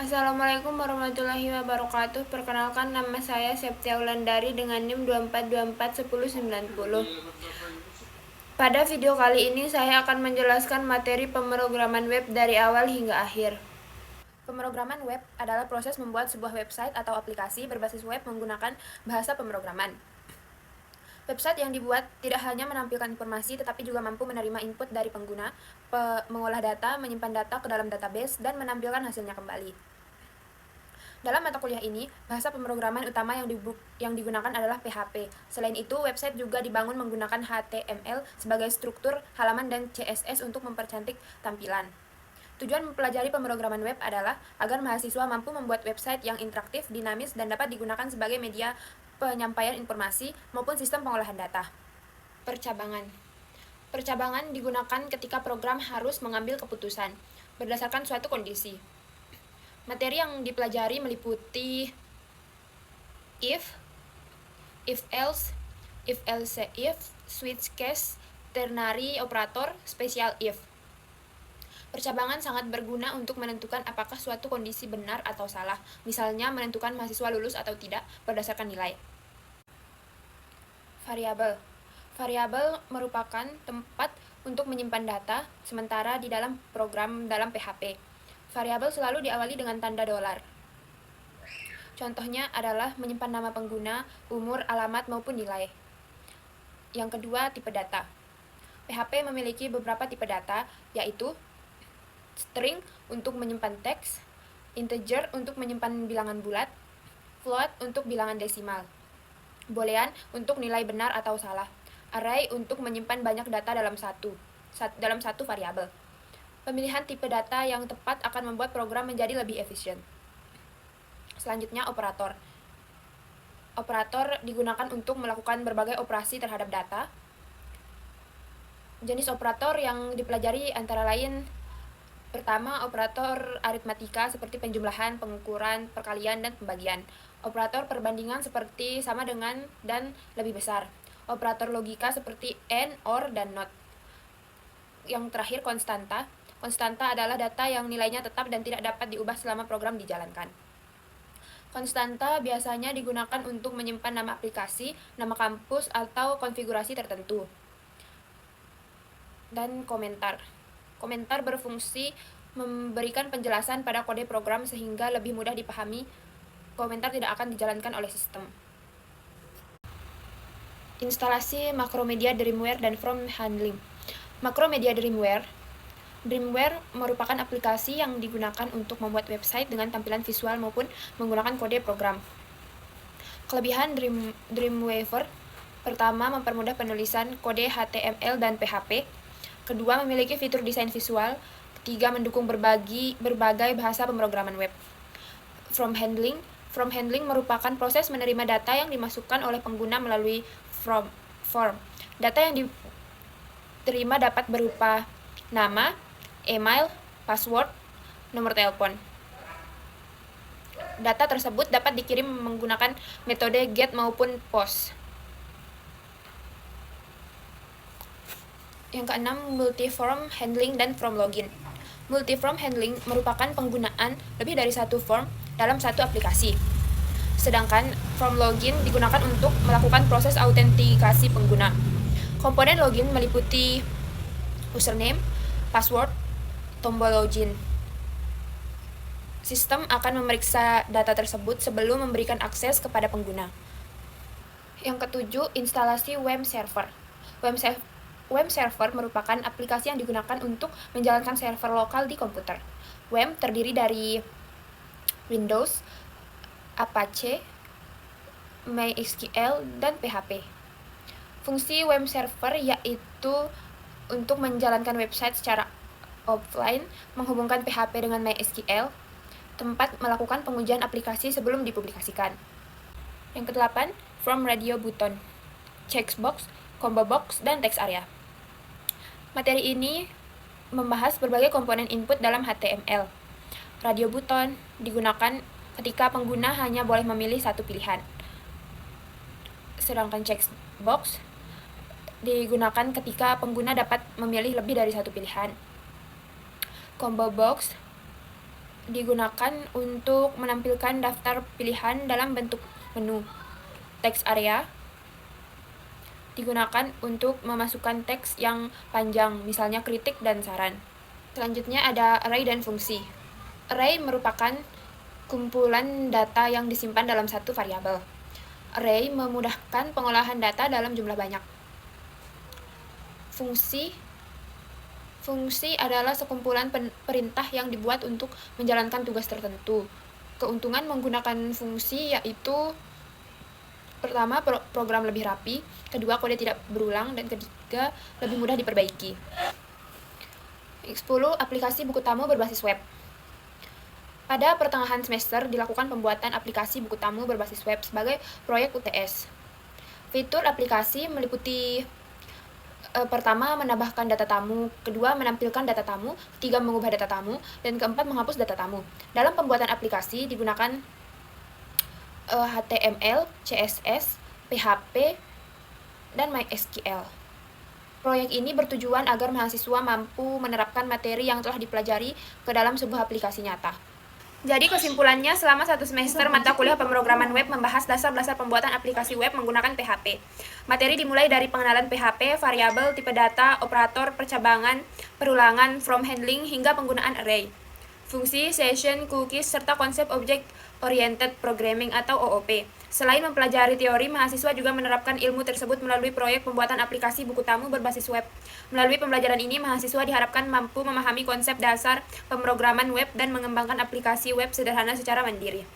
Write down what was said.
Assalamualaikum warahmatullahi wabarakatuh. Perkenalkan, nama saya Septia Wulandari dengan NIM 24241090. Pada video kali ini saya akan menjelaskan materi pemrograman web dari awal hingga akhir. Pemrograman web adalah proses membuat sebuah website atau aplikasi berbasis web menggunakan bahasa pemrograman. Website yang dibuat tidak hanya menampilkan informasi, tetapi juga mampu menerima input dari pengguna, mengolah data, menyimpan data ke dalam database, dan menampilkan hasilnya kembali. Dalam mata kuliah ini, bahasa pemrograman utama yang digunakan adalah PHP. Selain itu, website juga dibangun menggunakan HTML sebagai struktur halaman dan CSS untuk mempercantik tampilan. Tujuan mempelajari pemrograman web adalah agar mahasiswa mampu membuat website yang interaktif, dinamis, dan dapat digunakan sebagai media penyampaian informasi maupun sistem pengolahan data. Percabangan. Percabangan digunakan ketika program harus mengambil keputusan berdasarkan suatu kondisi. Materi yang dipelajari meliputi if else, if else if, switch case, ternary operator, special if. Percabangan sangat berguna untuk menentukan apakah suatu kondisi benar atau salah, misalnya menentukan mahasiswa lulus atau tidak berdasarkan nilai. Variabel. Variabel merupakan tempat untuk menyimpan data sementara di dalam program dalam PHP. Variabel selalu diawali dengan tanda $. Contohnya adalah menyimpan nama pengguna, umur, alamat, maupun nilai. Yang kedua, tipe data. PHP memiliki beberapa tipe data, yaitu string untuk menyimpan teks, integer untuk menyimpan bilangan bulat, float untuk bilangan desimal, boolean untuk nilai benar atau salah, array untuk menyimpan banyak data dalam satu variabel. Pemilihan tipe data yang tepat akan membuat program menjadi lebih efisien. Selanjutnya, operator. Operator digunakan untuk melakukan berbagai operasi terhadap data. Jenis operator yang dipelajari antara lain: pertama, operator aritmatika seperti penjumlahan, pengukuran, perkalian, dan pembagian. Operator perbandingan seperti sama dengan dan lebih besar. Operator logika seperti and, or, dan not. Yang terakhir, konstanta. Konstanta adalah data yang nilainya tetap dan tidak dapat diubah selama program dijalankan. Konstanta biasanya digunakan untuk menyimpan nama aplikasi, nama kampus, atau konfigurasi tertentu. Dan komentar. Komentar berfungsi memberikan penjelasan pada kode program sehingga lebih mudah dipahami. Komentar tidak akan dijalankan oleh sistem. Instalasi Macromedia Dreamwear dan From Handling. Macromedia Dreamwear merupakan aplikasi yang digunakan untuk membuat website dengan tampilan visual maupun menggunakan kode program. Kelebihan Dreamweaver: pertama, mempermudah penulisan kode HTML dan PHP. Kedua, memiliki fitur desain visual. Ketiga, mendukung berbagai bahasa pemrograman web. From handling merupakan proses menerima data yang dimasukkan oleh pengguna melalui form. Data yang diterima dapat berupa nama, email, password, nomor telepon. Data tersebut dapat dikirim menggunakan metode GET maupun POST. Yang keenam, multi-form handling dan form login. Multi-form handling merupakan penggunaan lebih dari satu form dalam satu aplikasi. Sedangkan form login digunakan untuk melakukan proses autentikasi pengguna. Komponen login meliputi username, password, tombol login. Sistem akan memeriksa data tersebut sebelum memberikan akses kepada pengguna. Yang ketujuh, instalasi web server. Web server merupakan aplikasi yang digunakan untuk menjalankan server lokal di komputer. Web terdiri dari Windows, Apache, MySQL, dan PHP. Fungsi web server yaitu untuk menjalankan website secara offline, menghubungkan PHP dengan MySQL, tempat melakukan pengujian aplikasi sebelum dipublikasikan. Yang kedelapan, From Radio Button, Checkbox, Combo Box, dan Text Area. Materi ini membahas berbagai komponen input dalam HTML. Radio button digunakan ketika pengguna hanya boleh memilih satu pilihan. Sedangkan checkbox digunakan ketika pengguna dapat memilih lebih dari satu pilihan. Combo box digunakan untuk menampilkan daftar pilihan dalam bentuk menu. Text area digunakan untuk memasukkan teks yang panjang, misalnya kritik dan saran. Selanjutnya ada array dan fungsi. Array merupakan kumpulan data yang disimpan dalam satu variabel. Array memudahkan pengolahan data dalam jumlah banyak. Fungsi adalah sekumpulan perintah yang dibuat untuk menjalankan tugas tertentu. Keuntungan menggunakan fungsi yaitu pertama, program lebih rapi, kedua, kode tidak berulang, dan ketiga, lebih mudah diperbaiki. 10. Aplikasi buku tamu berbasis web. Pada pertengahan semester dilakukan pembuatan aplikasi buku tamu berbasis web sebagai proyek UTS. Fitur aplikasi meliputi pertama, menambahkan data tamu, kedua, menampilkan data tamu, ketiga, mengubah data tamu, dan keempat, menghapus data tamu. Dalam pembuatan aplikasi digunakan HTML, CSS, PHP, dan MySQL. Proyek ini bertujuan agar mahasiswa mampu menerapkan materi yang telah dipelajari ke dalam sebuah aplikasi nyata. Jadi kesimpulannya, selama 1 semester mata kuliah pemrograman web membahas dasar-dasar pembuatan aplikasi web menggunakan PHP. Materi dimulai dari pengenalan PHP, variabel, tipe data, operator, percabangan, perulangan, from handling, hingga penggunaan array, fungsi, session, cookies, serta konsep Object Oriented Programming atau OOP. Selain mempelajari teori, mahasiswa juga menerapkan ilmu tersebut melalui proyek pembuatan aplikasi buku tamu berbasis web. Melalui pembelajaran ini, mahasiswa diharapkan mampu memahami konsep dasar pemrograman web dan mengembangkan aplikasi web sederhana secara mandiri.